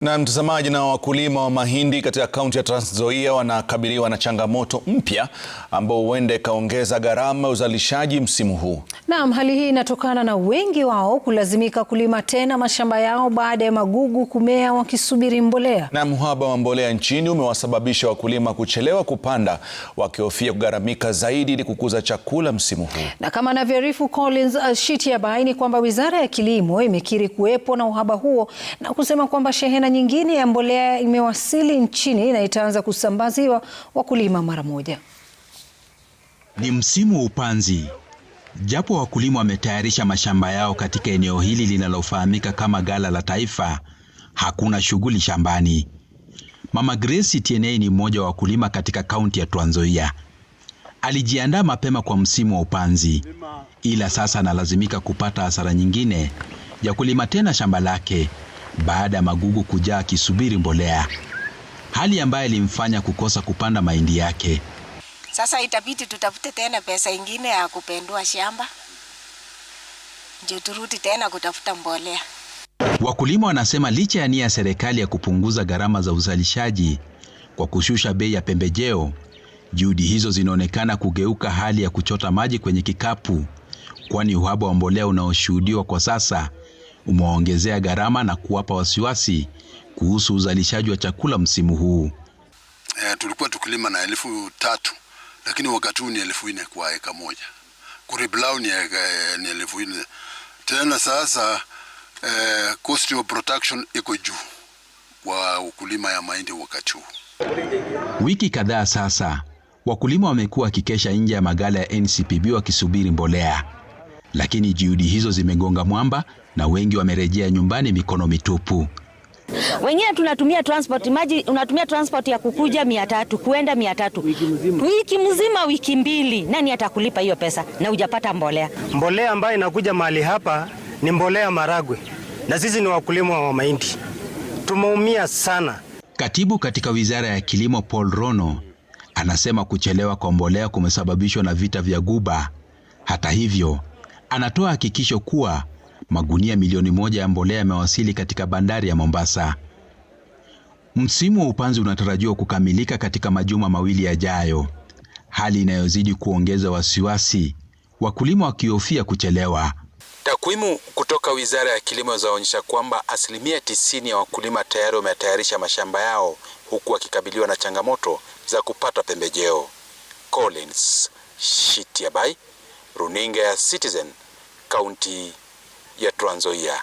Na mtazamaji, na wakulima wa mahindi katika kaunti ya Trans Nzoia wanakabiliwa na changamoto mpya ambao huenda ikaongeza gharama ya uzalishaji msimu huu. Naam, hali hii inatokana na wengi wao kulazimika kulima tena mashamba yao baada ya magugu kumea wakisubiri mbolea. Na uhaba wa mbolea nchini umewasababisha wakulima kuchelewa kupanda wakihofia kugharamika zaidi ili kukuza chakula msimu huu. Na kama anavyoarifu Collins Shitiabai ni kwamba Wizara ya Kilimo imekiri kuwepo na uhaba huo na kusema kwamba shehena nyingine ya mbolea imewasili nchini na itaanza kusambaziwa wakulima mara moja. Ni msimu wa upanzi. Japo wakulima wametayarisha mashamba yao katika eneo hili linalofahamika kama Gala la Taifa, hakuna shughuli shambani. Mama Grace TNA ni mmoja wa wakulima katika kaunti ya Trans Nzoia. Alijiandaa mapema kwa msimu wa upanzi, ila sasa analazimika kupata hasara nyingine ya kulima tena shamba lake baada ya magugu kujaa akisubiri mbolea, hali ambayo ilimfanya kukosa kupanda mahindi yake. Sasa itabidi tutafute tena pesa ingine ya kupendua shamba ndio turudi tena kutafuta mbolea. Wakulima wanasema licha ya nia ya serikali ya kupunguza gharama za uzalishaji kwa kushusha bei ya pembejeo, juhudi hizo zinaonekana kugeuka hali ya kuchota maji kwenye kikapu, kwani uhaba wa mbolea unaoshuhudiwa kwa sasa umeongezea gharama na kuwapa wasiwasi kuhusu uzalishaji wa chakula msimu huu. Tulikuwa tukilima na 1,300, lakini wakati huu ni 4,000 kwa eka moja. Kuriblau ni 4,000. Tena sasa cost of production iko juu kwa ukulima ya mahindi wakati huu. Wiki kadhaa sasa, wakulima wamekuwa wakikesha nje ya magala ya NCPB wakisubiri mbolea. Lakini juhudi hizo zimegonga mwamba na wengi wamerejea nyumbani mikono mitupu. Wengine tunatumia transport, maji unatumia transport ya kukuja 300, kuenda 300. Wiki mzima, wiki mbili, nani atakulipa hiyo pesa na hujapata mbolea? Mbolea ambayo inakuja mahali hapa ni mbolea Maragwe. Na sisi ni wakulima wa mahindi. Tumeumia sana. Katibu katika Wizara ya Kilimo Paul Rono anasema kuchelewa kwa mbolea kumesababishwa na vita vya Guba. Hata hivyo, anatoa hakikisho kuwa magunia milioni 1 ya mbolea yamewasili katika bandari ya Mombasa. Msimu wa upanzi unatarajiwa kukamilika katika majuma mawili yajayo, hali inayozidi kuongeza wasiwasi, wakulima wakihofia kuchelewa. Takwimu kutoka Wizara ya Kilimo zaonyesha kwamba 90% ya wakulima tayari wametayarisha mashamba yao, huku wakikabiliwa na changamoto za kupata pembejeo. Collins Shitiabai, Runinga ya Citizen, kaunti ya Trans Nzoia.